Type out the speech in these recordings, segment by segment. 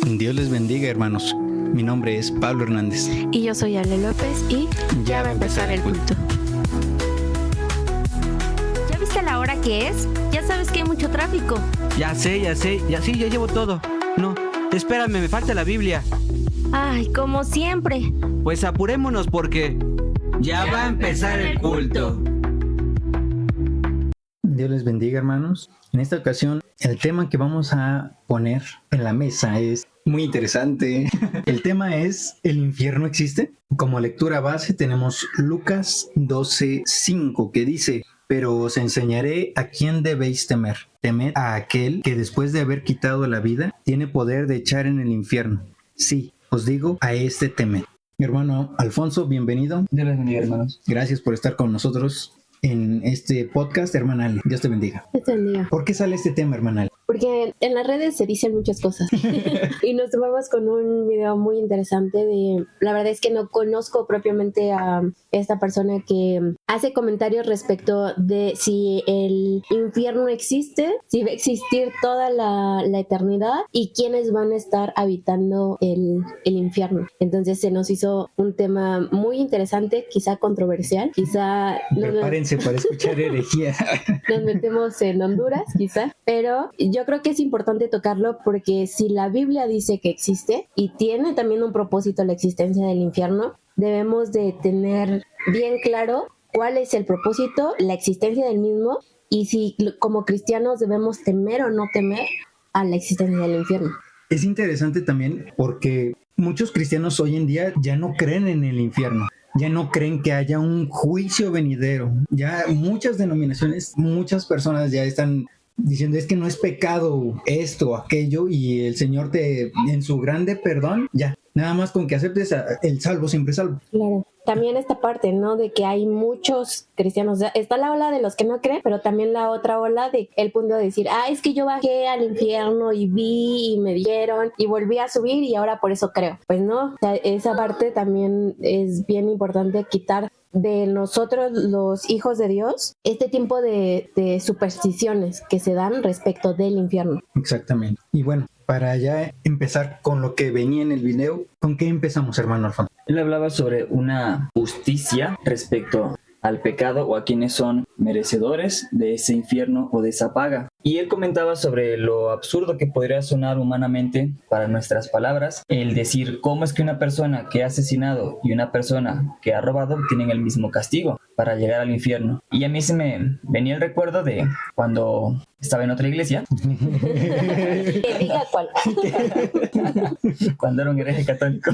Dios les bendiga, hermanos. Mi nombre es Pablo Hernández. Y yo soy Ale López y ya va a empezar el culto. ¿Ya viste la hora que es? Ya sabes que hay mucho tráfico. Ya sé, ya llevo todo. No, espérame, me falta la Biblia. Ay, como siempre. Pues apurémonos porque ya va a empezar el culto. Dios les bendiga, hermanos. En esta ocasión, el tema que vamos a poner en la mesa es muy interesante. El tema es: ¿el infierno existe? Como lectura base tenemos Lucas 12:5, que dice: pero os enseñaré a quién debéis temer. Temed a aquel que después de haber quitado la vida, tiene poder de echar en el infierno. Sí, os digo, a este temed. Mi hermano Alfonso, bienvenido. Dios les bendiga, hermanos. Gracias por estar con nosotros en este podcast, hermana Ale. Dios te bendiga. Dios te bendiga. ¿Por qué sale este tema, hermana Ale? Porque en las redes se dicen muchas cosas y nos tomamos con un video muy interesante la verdad es que no conozco propiamente a esta persona que hace comentarios respecto de si el infierno existe, si va a existir toda la eternidad y quiénes van a estar habitando el infierno. Entonces se nos hizo un tema muy interesante, quizá controversial, quizá... Prepárense para escuchar herejía. Nos metemos en Honduras, quizá, pero yo creo que es importante tocarlo porque si la Biblia dice que existe y tiene también un propósito la existencia del infierno, debemos de tener bien claro cuál es el propósito, la existencia del mismo y si como cristianos debemos temer o no temer a la existencia del infierno. Es interesante también porque muchos cristianos hoy en día ya no creen en el infierno. Ya no creen que haya un juicio venidero. Ya muchas denominaciones, muchas personas ya están diciendo: es que no es pecado esto o aquello, y el Señor en su grande perdón, ya, nada más con que aceptes el salvo, siempre salvo. Claro. También esta parte, ¿no? De que hay muchos cristianos. Está la ola de los que no creen, pero también la otra ola de el punto de decir: es que yo bajé al infierno y vi y me dieron y volví a subir y ahora por eso creo. Pues no, o sea, esa parte también es bien importante quitar de nosotros los hijos de Dios este tipo de supersticiones que se dan respecto del infierno. Exactamente. Y bueno, para ya empezar con lo que venía en el video, ¿con qué empezamos, hermano Alfonso? Él hablaba sobre una justicia respecto al pecado o a quienes son merecedores de ese infierno o de esa paga. Y él comentaba sobre lo absurdo que podría sonar humanamente para nuestras palabras el decir cómo es que una persona que ha asesinado y una persona que ha robado tienen el mismo castigo para llegar al infierno. Y a mí se me venía el recuerdo de cuando estaba en otra iglesia. Que diga cuál. Cuando era un hereje católico.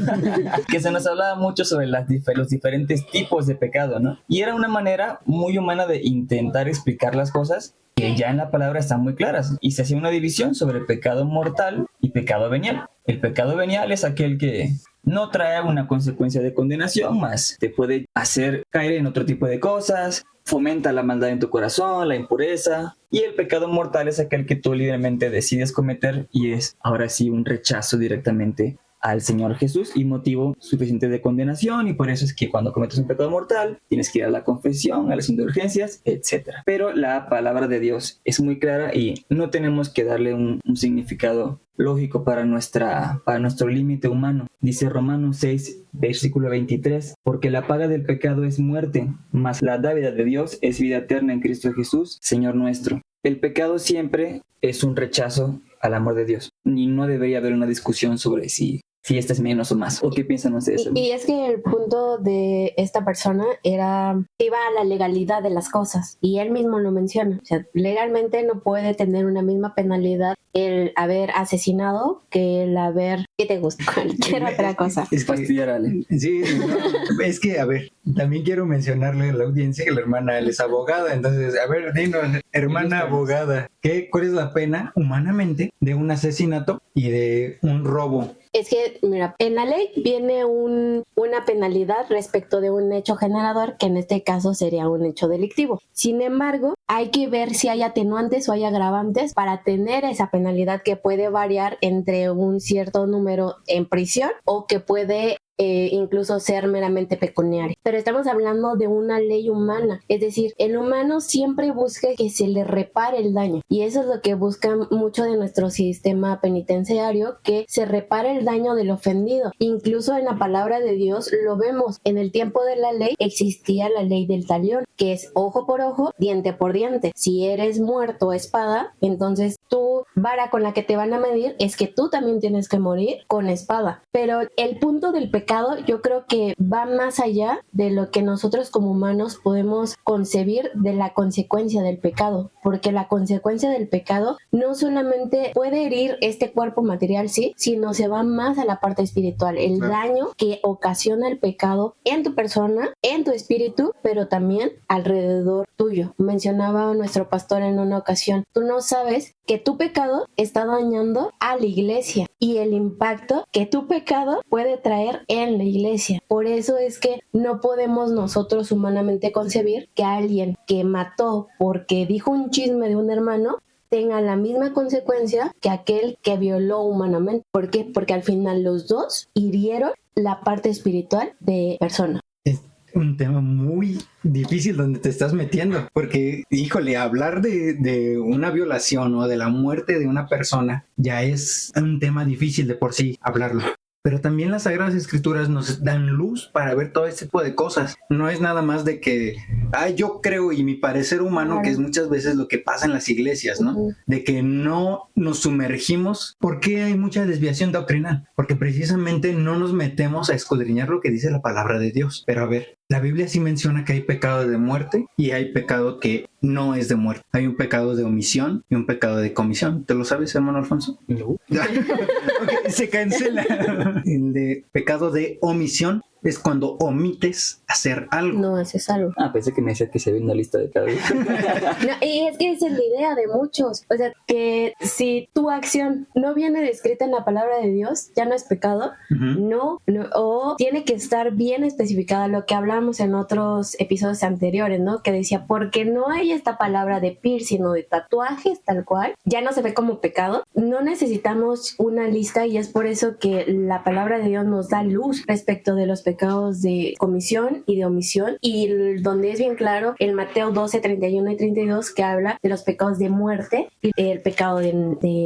Que se nos hablaba mucho sobre los diferentes tipos de pecado, ¿no? Y era una manera muy humana de intentar explicar las cosas que ya en la palabra están muy claras. Y se hacía una división sobre pecado mortal y pecado venial. El pecado venial es aquel que no trae una consecuencia de condenación, más te puede hacer caer en otro tipo de cosas, fomenta la maldad en tu corazón, la impureza. Y el pecado mortal es aquel que tú libremente decides cometer y es ahora sí un rechazo directamente al Señor Jesús y motivo suficiente de condenación, y por eso es que cuando cometes un pecado mortal tienes que ir a la confesión, a las indulgencias, etc. Pero la palabra de Dios es muy clara y no tenemos que darle un significado lógico para nuestro límite humano. Dice Romanos 6, versículo 23, porque la paga del pecado es muerte, mas la dádiva de Dios es vida eterna en Cristo Jesús, Señor nuestro. El pecado siempre es un rechazo al amor de Dios y no debería haber una discusión sobre si este es menos o más. ¿O qué piensan ustedes? Y es que el punto de esta persona iba a la legalidad de las cosas y él mismo lo menciona. O sea, legalmente no puede tener una misma penalidad el haber asesinado que el haber... ¿Qué te gusta? Cualquier otra cosa. Es fastidiar a Ale. Sí, no, es que, a ver, también quiero mencionarle a la audiencia que la hermana Ale es abogada. Entonces, a ver, dinos, hermana abogada, ¿cuál es la pena humanamente de un asesinato y de un robo? Es que, mira, en la ley viene una penalidad respecto de un hecho generador, que en este caso sería un hecho delictivo. Sin embargo, hay que ver si hay atenuantes o hay agravantes para tener esa penalidad, que puede variar entre un cierto número en prisión o que puede incluso ser meramente pecuniaria. Pero estamos hablando de una ley humana, es decir, el humano siempre busca que se le repare el daño, y eso es lo que busca mucho de nuestro sistema penitenciario, que se repare el daño del ofendido. Incluso en la palabra de Dios lo vemos. En el tiempo de la ley existía la ley del talión, que es ojo por ojo, diente por diente. Si eres muerto a espada, entonces tu vara con la que te van a medir es que tú también tienes que morir con espada. Pero el punto del pecado yo creo que va más allá de lo que nosotros como humanos podemos concebir de la consecuencia del pecado, porque la consecuencia del pecado no solamente puede herir este cuerpo material, sí, sino se va más a la parte espiritual, el daño que ocasiona el pecado en tu persona, en tu espíritu, pero también alrededor tuyo. Mencionaba nuestro pastor en una ocasión, tú no sabes que tu pecado está dañando a la iglesia y el impacto que tu pecado puede traer en la iglesia. Por eso es que no podemos nosotros humanamente concebir que alguien que mató porque dijo un chisme de un hermano tenga la misma consecuencia que aquel que violó humanamente. ¿Por qué? Porque al final los dos hirieron la parte espiritual de persona. Un tema muy difícil donde te estás metiendo, porque, híjole, hablar de una violación o de la muerte de una persona ya es un tema difícil de por sí hablarlo. Pero también las Sagradas Escrituras nos dan luz para ver todo este tipo de cosas. No es nada más de que, yo creo y mi parecer humano, que es muchas veces lo que pasa en las iglesias, ¿no? De que no nos sumergimos. ¿Por qué hay mucha desviación doctrinal? Porque precisamente no nos metemos a escudriñar lo que dice la palabra de Dios. Pero a ver, la Biblia sí menciona que hay pecado de muerte y hay pecado que no es de muerte. Hay un pecado de omisión y un pecado de comisión. ¿Te lo sabes, hermano Alfonso? No. Okay, se cancela. El de pecado de omisión es cuando omites hacer algo. No haces algo. Pensé que me decía que se ve una lista de pecados. No, y es que esa es la idea de muchos. O sea, que si tu acción no viene descrita en la palabra de Dios, ya no es pecado. No, o tiene que estar bien especificada, lo que hablamos en otros episodios anteriores, ¿no? Que decía, porque no hay esta palabra de piercing o de tatuajes tal cual, ya no se ve como pecado. No necesitamos una lista, y es por eso que la palabra de Dios nos da luz respecto de los pecados de comisión y de omisión, y donde es bien claro en Mateo 12, 31 y 32, que habla de los pecados de muerte y el pecado de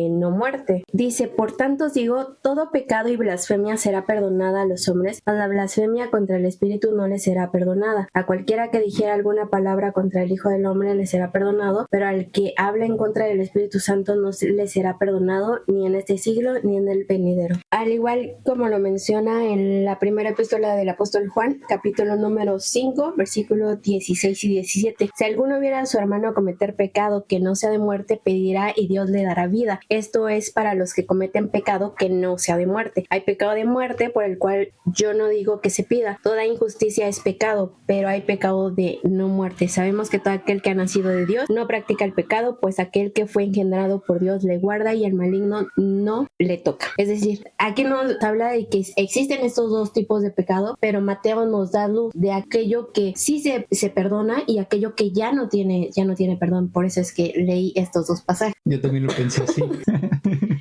no muerte. Dice, por tanto os digo, todo pecado y blasfemia será perdonada a los hombres, mas la blasfemia contra el Espíritu no le será perdonada. A cualquiera que dijera alguna palabra contra el Hijo del Hombre le será perdonado, pero al que habla en contra del Espíritu Santo no le será perdonado, ni en este siglo ni en el venidero. Al igual como lo menciona en la primera epístola del apóstol Juan, capítulo número 5, versículos 16 y 17. Si alguno viera a su hermano cometer pecado que no sea de muerte, pedirá y Dios le dará vida. Esto es para los que cometen pecado que no sea de muerte. Hay pecado de muerte por el cual yo no digo que se pida. Toda injusticia es pecado, pero hay pecado de no muerte. Sabemos que todo aquel que ha nacido de Dios no practica el pecado, pues aquel que fue engendrado por Dios le guarda y el maligno no le toca. Es decir, aquí nos habla de que existen estos dos tipos de pecado, pero Mateo nos da luz de aquello que sí se perdona y aquello que ya no tiene perdón. Por eso es que leí estos dos pasajes. Yo también lo pensé así.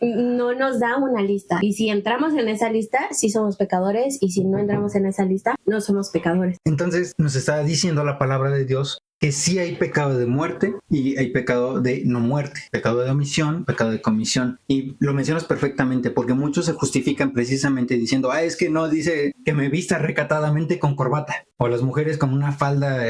No nos da una lista, y si entramos en esa lista sí somos pecadores, y si no entramos en esa lista no somos pecadores. Entonces nos está diciendo la palabra de Dios que sí hay pecado de muerte y hay pecado de no muerte, pecado de omisión, pecado de comisión. Y lo mencionas perfectamente, porque muchos se justifican precisamente diciendo, es que no dice que me vista recatadamente con corbata, o las mujeres con una falda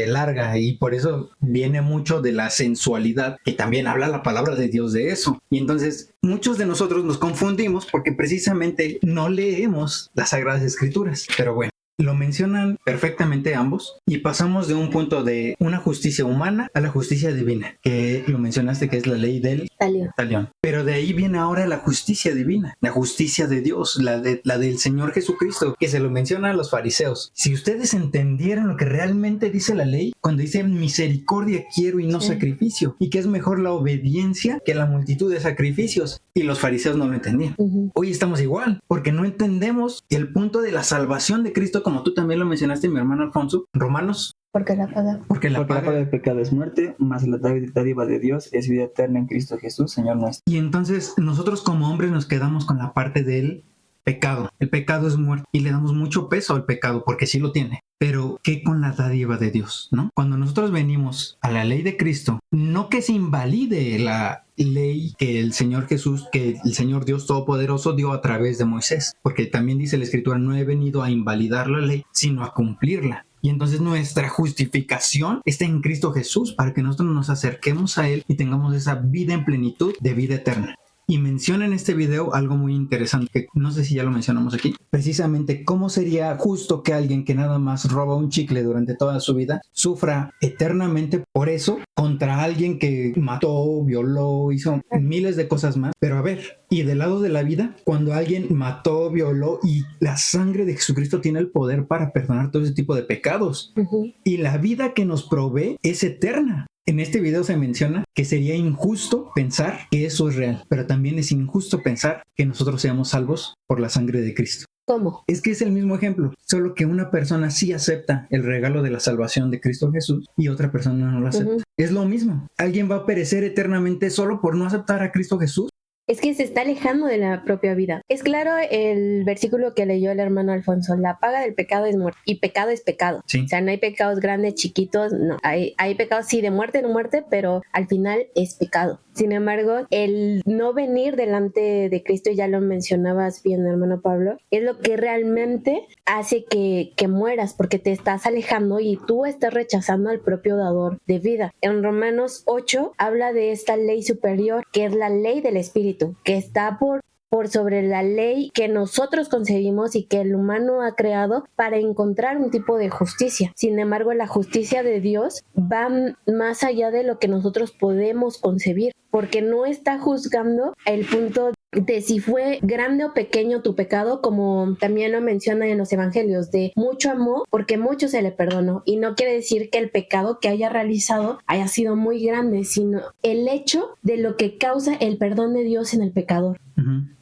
larga, y por eso viene mucho de la sensualidad, que también habla la palabra de Dios de eso. Y entonces muchos de nosotros nos confundimos porque precisamente no leemos las Sagradas Escrituras. Pero bueno, lo mencionan perfectamente ambos, y pasamos de un punto de una justicia humana a la justicia divina, que lo mencionaste, que es la ley del talión. Pero de ahí viene ahora la justicia divina, la justicia de Dios, la del Señor Jesucristo, que se lo menciona a los fariseos. Si ustedes entendieran lo que realmente dice la ley, cuando dice misericordia quiero y no sacrificio, y que es mejor la obediencia que la multitud de sacrificios, y los fariseos no lo entendían. Hoy estamos igual, porque no entendemos el punto de la salvación de Cristo, como tú también lo mencionaste, mi hermano Alfonso. Romanos. Porque la paga del pecado es muerte, mas la dádiva de Dios es vida eterna en Cristo Jesús, Señor nuestro. Y entonces nosotros como hombres nos quedamos con la parte del pecado. El pecado es muerte y le damos mucho peso al pecado porque sí lo tiene. Pero, ¿qué con la dádiva de Dios, no? Cuando nosotros venimos a la ley de Cristo, no que se invalide la ley que el Señor Jesús, que el Señor Dios Todopoderoso dio a través de Moisés, porque también dice la Escritura, no he venido a invalidar la ley, sino a cumplirla. Y entonces nuestra justificación está en Cristo Jesús para que nosotros nos acerquemos a Él y tengamos esa vida en plenitud de vida eterna. Y menciona en este video algo muy interesante, que no sé si ya lo mencionamos aquí. Precisamente, ¿cómo sería justo que alguien que nada más roba un chicle durante toda su vida sufra eternamente por eso contra alguien que mató, violó, hizo miles de cosas más? Pero a ver, y del lado de la vida, cuando alguien mató, violó y la sangre de Jesucristo tiene el poder para perdonar todo ese tipo de pecados. Y la vida que nos provee es eterna. En este video se menciona que sería injusto pensar que eso es real, pero también es injusto pensar que nosotros seamos salvos por la sangre de Cristo. ¿Cómo? Es que es el mismo ejemplo, solo que una persona sí acepta el regalo de la salvación de Cristo Jesús y otra persona no lo acepta. Es lo mismo. ¿Alguien va a perecer eternamente solo por no aceptar a Cristo Jesús? Es que se está alejando de la propia vida. Es claro el versículo que leyó el hermano Alfonso: la paga del pecado es muerte, y pecado es pecado. Sí. O sea, no hay pecados grandes, chiquitos, no. Hay pecados sí de muerte, no muerte, pero al final es pecado. Sin embargo, el no venir delante de Cristo, ya lo mencionabas bien, hermano Pablo, es lo que realmente hace que mueras, porque te estás alejando y tú estás rechazando al propio dador de vida. En Romanos 8 habla de esta ley superior, que es la ley del Espíritu, que está por sobre la ley que nosotros concebimos y que el humano ha creado para encontrar un tipo de justicia. Sin embargo, la justicia de Dios va más allá de lo que nosotros podemos concebir, porque no está juzgando el punto de si fue grande o pequeño tu pecado, como también lo menciona en los evangelios, de mucho amor porque mucho se le perdonó, y no quiere decir que el pecado que haya realizado haya sido muy grande, sino el hecho de lo que causa el perdón de Dios en el pecador,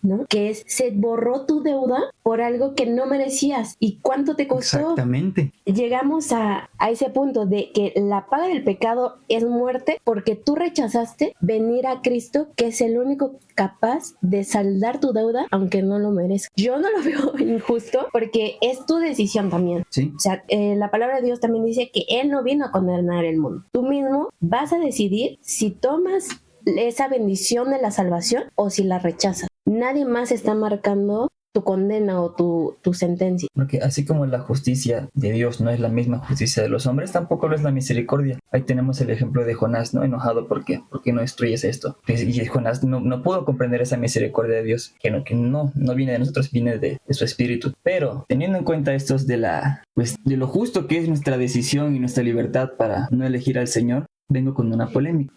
¿no? Que es, se borró tu deuda por algo que no merecías. ¿Y cuánto te costó? Exactamente. Llegamos a ese punto de que la paga del pecado es muerte porque tú rechazaste venir a Cristo, que es el único capaz de saldar tu deuda aunque no lo merezcas. Yo no lo veo injusto porque es tu decisión también. Sí. O sea, la palabra de Dios también dice que Él no vino a condenar el mundo. Tú mismo vas a decidir si tomas esa bendición de la salvación o si la rechazas. Nadie más está marcando tu condena o tu sentencia. Porque así como la justicia de Dios no es la misma justicia de los hombres, tampoco lo es la misericordia. Ahí tenemos el ejemplo de Jonás, ¿no? Enojado, ¿por qué? ¿Por qué no destruyes esto? Y Jonás no pudo comprender esa misericordia de Dios, que no viene de nosotros, viene de su espíritu. Pero teniendo en cuenta estos de lo justo que es nuestra decisión y nuestra libertad para no elegir al Señor, vengo con una polémica.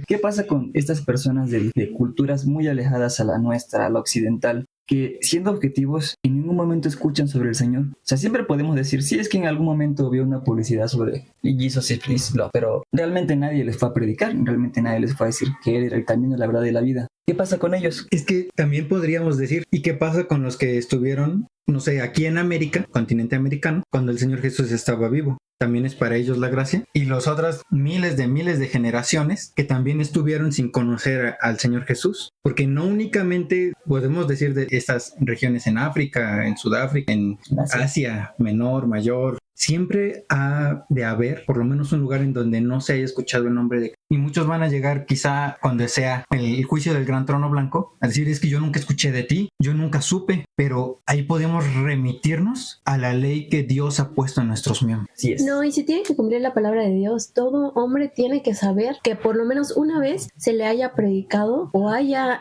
¿Qué pasa con estas personas de culturas muy alejadas a la nuestra, a la occidental, que siendo objetivos en ningún momento escuchan sobre el Señor? O sea, siempre podemos decir, sí, es que en algún momento vio una publicidad sobre Jesus is Please Love, pero realmente nadie les fue a predicar, realmente nadie les fue a decir que Él era el camino, la verdad y la vida. ¿Qué pasa con ellos? Es que también podríamos decir, ¿y qué pasa con los que estuvieron, no sé, aquí en América, continente americano, cuando el Señor Jesús estaba vivo? También es para ellos la gracia. Y las otras miles de generaciones que también estuvieron sin conocer al Señor Jesús. Porque no únicamente podemos decir de estas regiones en África, en Sudáfrica, en Asia menor, mayor. Siempre ha de haber por lo menos un lugar en donde no se haya escuchado el nombre de Cristo. Y muchos van a llegar quizá cuando sea el juicio del gran trono blanco a decir, es que yo nunca escuché de ti, yo nunca supe. Pero ahí podemos remitirnos a la ley que Dios ha puesto en nuestros miembros. Así es. No, y si tiene que cumplir la palabra de Dios, todo hombre tiene que saber que por lo menos una vez se le haya predicado o haya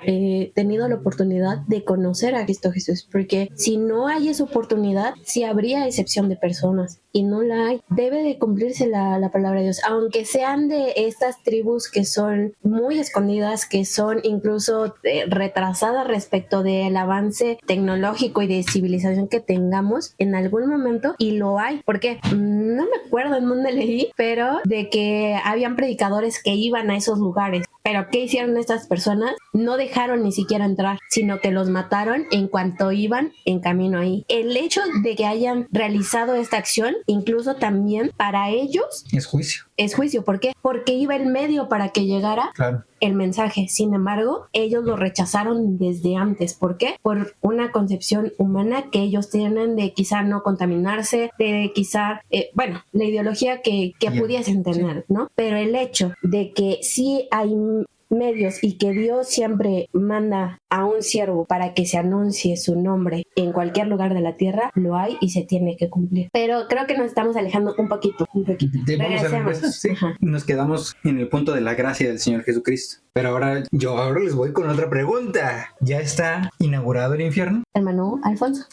tenido la oportunidad de conocer a Cristo Jesús, porque si no hay esa oportunidad, sí habría excepción de personas, y no la hay. Debe de cumplirse la palabra de Dios, aunque sean de estas tribus que son muy escondidas, que son incluso retrasadas respecto del avance tecnológico y de civilización que tengamos en algún momento, y lo hay, porque no me acuerdo en dónde leí, pero de que habían predicadores que iban a esos lugares. Pero ¿qué hicieron estas personas? No dejaron ni siquiera entrar, sino que los mataron en cuanto iban en camino ahí. El hecho de que hayan realizado esta acción, incluso también para ellos, Es juicio. es juicio. ¿Por qué? Porque iba el medio para que llegara Claro. el mensaje. Sin embargo, ellos lo rechazaron desde antes. ¿Por qué? Por una concepción humana que ellos tienen de quizá no contaminarse, de quizá, la ideología que pudiesen tener, ¿no? Pero el hecho de que sí hay medios y que Dios siempre manda a un siervo para que se anuncie su nombre en cualquier lugar de la tierra, lo hay y se tiene que cumplir. Pero creo que nos estamos alejando un poquito. Vamos a regresar, sí. Nos quedamos en el punto de la gracia del Señor Jesucristo. Pero ahora les voy con otra pregunta. ¿Ya está inaugurado el infierno? Hermano Alfonso.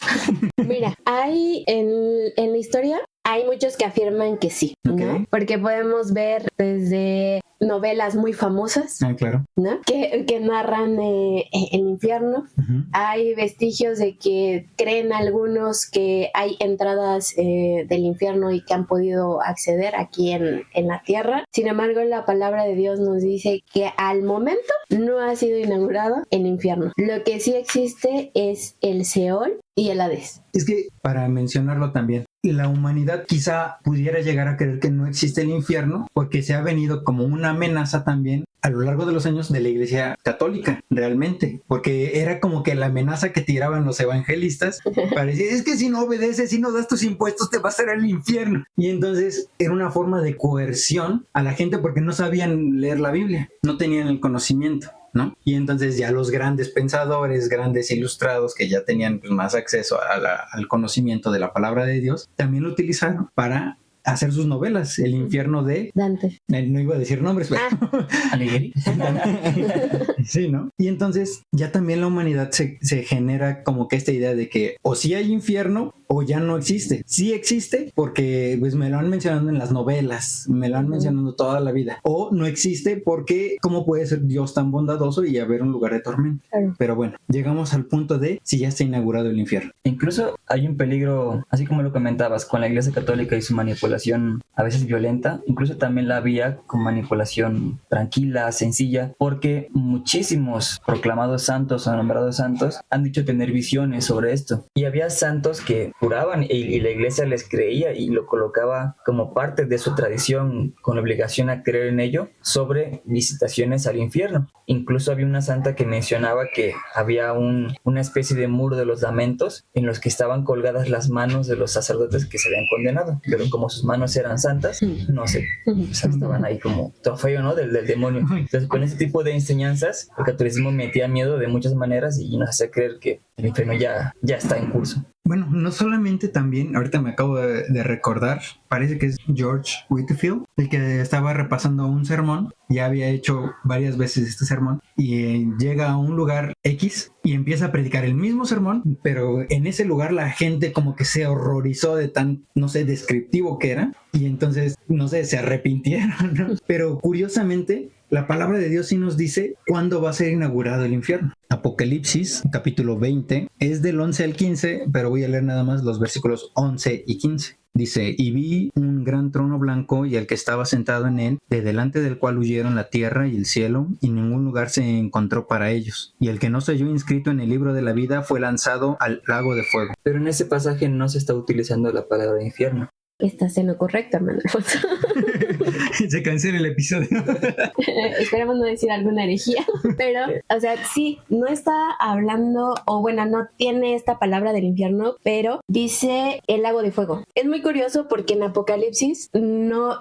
Mira, hay en la historia hay muchos que afirman que sí, ¿no? Okay. Porque podemos ver desde novelas muy famosas, claro, ¿no? que narran el infierno. Uh-huh. Hay vestigios de que creen algunos que hay entradas del infierno y que han podido acceder aquí en la tierra. Sin embargo, la palabra de Dios nos dice que al momento no ha sido inaugurado el infierno. Lo que sí existe es el Seol y el Hades. Es que, para mencionarlo también, la humanidad quizá pudiera llegar a creer que no existe el infierno porque se ha venido como una amenaza también a lo largo de los años de la Iglesia Católica, realmente, porque era como que la amenaza que tiraban los evangelistas, parecía, es que si no obedeces, si no das tus impuestos, te vas a ir al infierno. Y entonces era una forma de coerción a la gente porque no sabían leer la Biblia, no tenían el conocimiento, ¿no? Y entonces ya los grandes pensadores, grandes ilustrados que ya tenían pues, más acceso al conocimiento de la palabra de Dios, también lo utilizaron para hacer sus novelas. El infierno de Dante. No iba a decir nombres, pero Alighieri. Sí, ¿no? Y entonces ya también la humanidad se genera como que esta idea de que o sí hay infierno o ya no existe. Sí existe porque pues me lo han mencionado en las novelas, me lo han mencionado toda la vida. O no existe porque ¿cómo puede ser Dios tan bondadoso y haber un lugar de tormento? Pero bueno, llegamos al punto de si ya está inaugurado el infierno. Incluso hay un peligro, así como lo comentabas, con la Iglesia Católica y su manipulación a veces violenta. Incluso también la había con manipulación tranquila, sencilla, porque muchísimos proclamados santos o nombrados santos han dicho tener visiones sobre esto. Y había santos que juraban y la iglesia les creía y lo colocaba como parte de su tradición con obligación a creer en ello sobre visitaciones al infierno. Incluso había una santa que mencionaba que había una especie de muro de los lamentos en los que estaban colgadas las manos de los sacerdotes que se habían condenado, pero como sus manos eran santas, no sé, o sea, estaban ahí como trofeo, ¿no? del demonio. Entonces, con ese tipo de enseñanzas, el catolicismo metía miedo de muchas maneras y nos hacía creer que el infierno ya está en curso. Bueno, no solamente también, ahorita me acabo de recordar, parece que es George Whitefield, el que estaba repasando un sermón, ya había hecho varias veces este sermón, y llega a un lugar X y empieza a predicar el mismo sermón, pero en ese lugar la gente como que se horrorizó de tan, no sé, descriptivo que era, y entonces, no sé, se arrepintieron, ¿no? Pero curiosamente, la palabra de Dios sí nos dice cuándo va a ser inaugurado el infierno. Apocalipsis, capítulo 20, es del 11 al 15, pero voy a leer nada más los versículos 11 y 15. Dice, y vi un gran trono blanco y al que estaba sentado en él, de delante del cual huyeron la tierra y el cielo, y ningún lugar se encontró para ellos. Y el que no se halló inscrito en el libro de la vida fue lanzado al lago de fuego. Pero en ese pasaje no se está utilizando la palabra infierno. Estás en lo correcto, hermano Alfonso. Se cancela el episodio. Esperemos no decir alguna herejía. Pero, o sea, sí, no está hablando, o bueno, no tiene esta palabra del infierno, pero dice el lago de fuego. Es muy curioso porque en Apocalipsis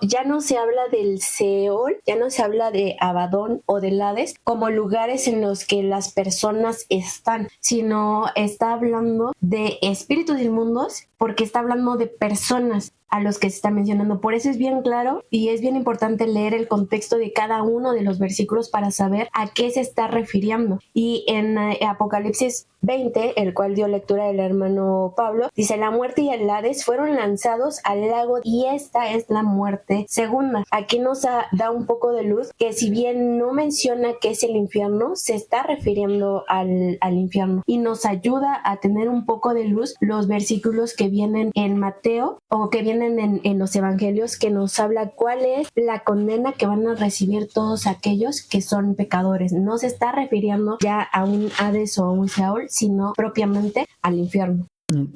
ya no se habla del Seol, ya no se habla de Abadón o del Hades como lugares en los que las personas están, sino está hablando de espíritus inmundos, porque está hablando de personas a los que se está mencionando. Por eso es bien claro y es bien importante leer el contexto de cada uno de los versículos para saber a qué se está refiriendo. Y en Apocalipsis 20, el cual dio lectura el hermano Pablo, dice, la muerte y el Hades fueron lanzados al lago y esta es la muerte segunda. Aquí nos da un poco de luz que si bien no menciona qué es el infierno, se está refiriendo al infierno y nos ayuda a tener un poco de luz los versículos que vienen en Mateo o que vienen en los evangelios, que nos habla cuál es la condena que van a recibir todos aquellos que son pecadores. No se está refiriendo ya a un Hades o a un Seol, sino propiamente al infierno.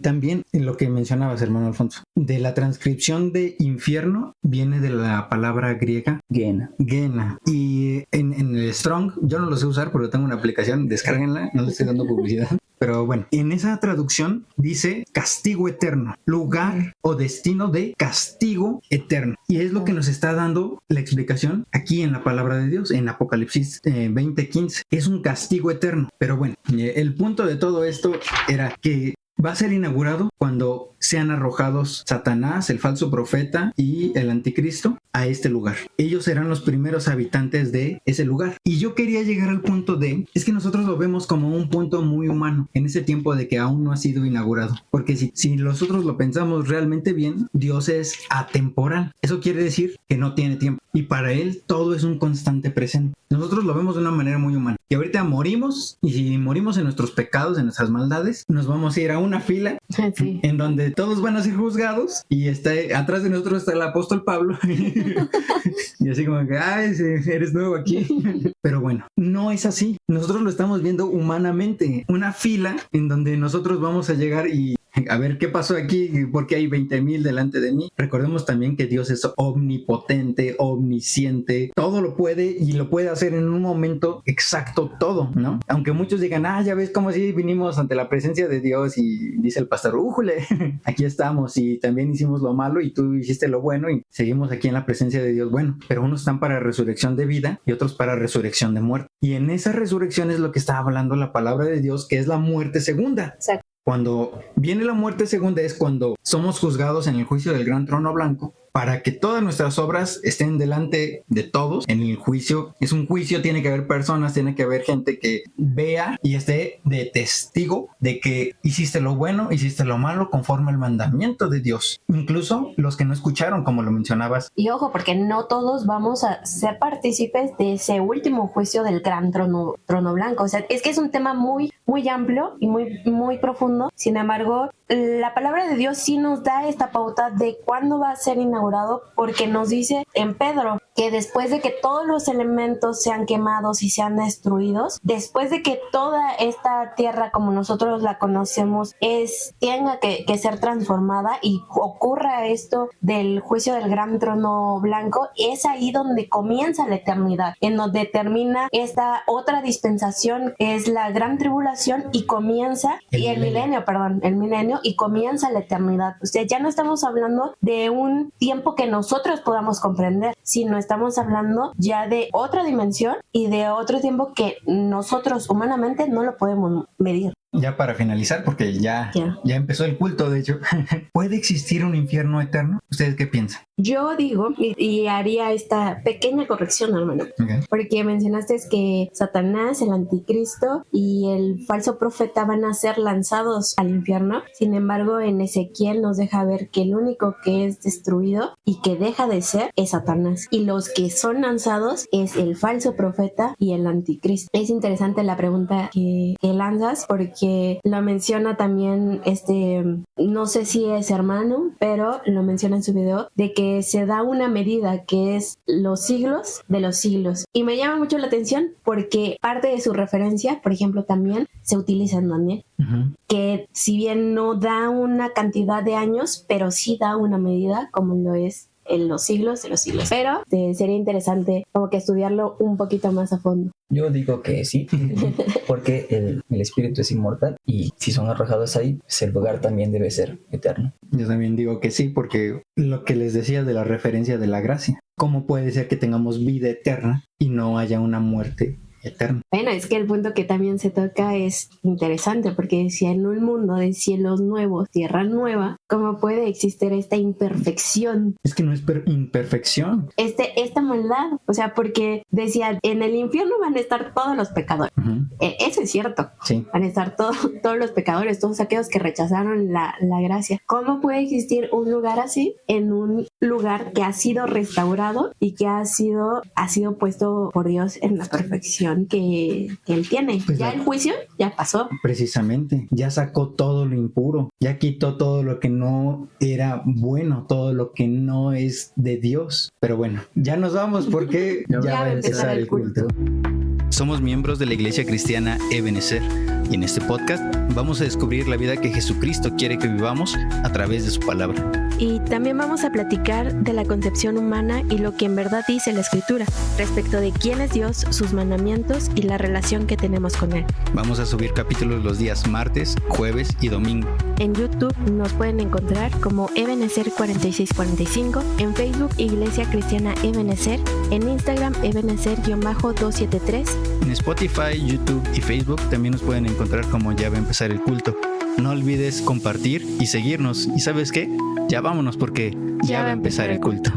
También lo que mencionabas, hermano Alfonso, de la transcripción de infierno viene de la palabra griega Gehenna. Gehenna. Y en el Strong, yo no lo sé usar, pero tengo una aplicación, descárguenla, no le estoy dando publicidad. Pero bueno, en esa traducción dice castigo eterno, lugar o destino de castigo eterno. Y es lo que nos está dando la explicación aquí en la palabra de Dios, en Apocalipsis 20:15. Es un castigo eterno. Pero bueno, el punto de todo esto era que va a ser inaugurado cuando sean arrojados Satanás, el falso profeta y el anticristo a este lugar. Ellos serán los primeros habitantes de ese lugar. Y yo quería llegar al punto es que nosotros lo vemos como un punto muy humano en ese tiempo de que aún no ha sido inaugurado. Porque si nosotros lo pensamos realmente bien, Dios es atemporal. Eso quiere decir que no tiene tiempo. Y para Él todo es un constante presente. Nosotros lo vemos de una manera muy humana. Y ahorita morimos, y si morimos en nuestros pecados, en nuestras maldades, nos vamos a ir a una fila Sí. en donde todos van a ser juzgados y atrás de nosotros está el apóstol Pablo y así como que, ay, sí, eres nuevo aquí. Pero bueno, no es así. Nosotros lo estamos viendo humanamente. Una fila en donde nosotros vamos a llegar y a ver qué pasó aquí, porque hay 20,000 delante de mí. Recordemos también que Dios es omnipotente, omnisciente, todo lo puede y lo puede hacer en un momento exacto todo, ¿no? Aunque muchos digan, ya ves cómo si vinimos ante la presencia de Dios y dice el pastor, ¡újule! Aquí estamos y también hicimos lo malo y tú hiciste lo bueno y seguimos aquí en la presencia de Dios. Bueno, pero unos están para resurrección de vida y otros para resurrección de muerte. Y en esa resurrección es lo que está hablando la palabra de Dios, que es la muerte segunda. Exacto. Cuando viene la muerte segunda es cuando somos juzgados en el juicio del gran trono blanco para que todas nuestras obras estén delante de todos en el juicio. Es un juicio, tiene que haber personas, tiene que haber gente que vea y esté de testigo de que hiciste lo bueno, hiciste lo malo conforme al mandamiento de Dios. Incluso los que no escucharon, como lo mencionabas. Y ojo, porque no todos vamos a ser partícipes de ese último juicio del gran trono blanco. O sea, es que es un tema muy, muy amplio y muy, muy profundo. Sin embargo, la palabra de Dios sí nos da esta pauta de cuándo va a ser inaugurado, porque nos dice en Pedro que después de que todos los elementos sean quemados y sean destruidos, después de que toda esta tierra como nosotros la conocemos tenga que ser transformada y ocurra esto del juicio del gran trono blanco, es ahí donde comienza la eternidad, en donde termina esta otra dispensación, que es la gran tribulación, y comienza el milenio, y comienza la eternidad. O sea, ya no estamos hablando de un tiempo que nosotros podamos comprender, sino estamos hablando ya de otra dimensión y de otro tiempo que nosotros humanamente no lo podemos medir. Ya para finalizar, porque ya empezó el culto, de hecho, ¿puede existir un infierno eterno? ¿Ustedes qué piensan? Yo digo, y haría esta pequeña corrección, hermano, porque mencionaste que Satanás, el anticristo y el falso profeta van a ser lanzados al infierno. Sin embargo, en Ezequiel nos deja ver que el único que es destruido y que deja de ser es Satanás, y los que son lanzados es el falso profeta y el anticristo. Es interesante la pregunta que lanzas, porque lo menciona también no sé si es hermano, pero lo menciona en su video, de que se da una medida que es los siglos de los siglos. Y me llama mucho la atención porque parte de su referencia, por ejemplo, también se utiliza en Daniel, que si bien no da una cantidad de años, pero sí da una medida como lo es en los siglos de los siglos. Pero sería interesante como que estudiarlo un poquito más a fondo. Yo digo que sí, porque el espíritu es inmortal y si son arrojados ahí, pues el lugar también debe ser eterno. Yo también digo que sí, porque lo que les decía de la referencia de la gracia, ¿cómo puede ser que tengamos vida eterna y no haya una muerte eterna? Bueno, es que el punto que también se toca es interesante, porque si en un mundo de cielos nuevos, tierra nueva, ¿cómo puede existir esta imperfección? Es que no es imperfección. Esta maldad, o sea, porque decía, en el infierno van a estar todos los pecadores. Eso es cierto. Sí. Van a estar todos los pecadores, todos aquellos que rechazaron la gracia. ¿Cómo puede existir un lugar así en un lugar que ha sido restaurado y que ha sido puesto por Dios en la perfección que él tiene? Pues ya el juicio ya pasó. Precisamente, ya sacó todo lo impuro, ya quitó todo lo que no era bueno, todo lo que no es de Dios. Pero bueno, ya nos vamos porque ya va a empezar el culto. Somos miembros de la Iglesia Cristiana Ebenezer y en este podcast vamos a descubrir la vida que Jesucristo quiere que vivamos a través de su palabra. Y también vamos a platicar de la concepción humana y lo que en verdad dice la Escritura respecto de quién es Dios, sus mandamientos y la relación que tenemos con Él. Vamos a subir capítulos los días martes, jueves y domingo. En YouTube nos pueden encontrar como Ebenezer 4645, en Facebook Iglesia Cristiana Ebenezer, en Instagram Ebenezer-273. En Spotify, YouTube y Facebook también nos pueden encontrar como Ya va a empezar el culto. No olvides compartir y seguirnos. ¿Y sabes qué? Ya vámonos porque ya va a empezar el culto.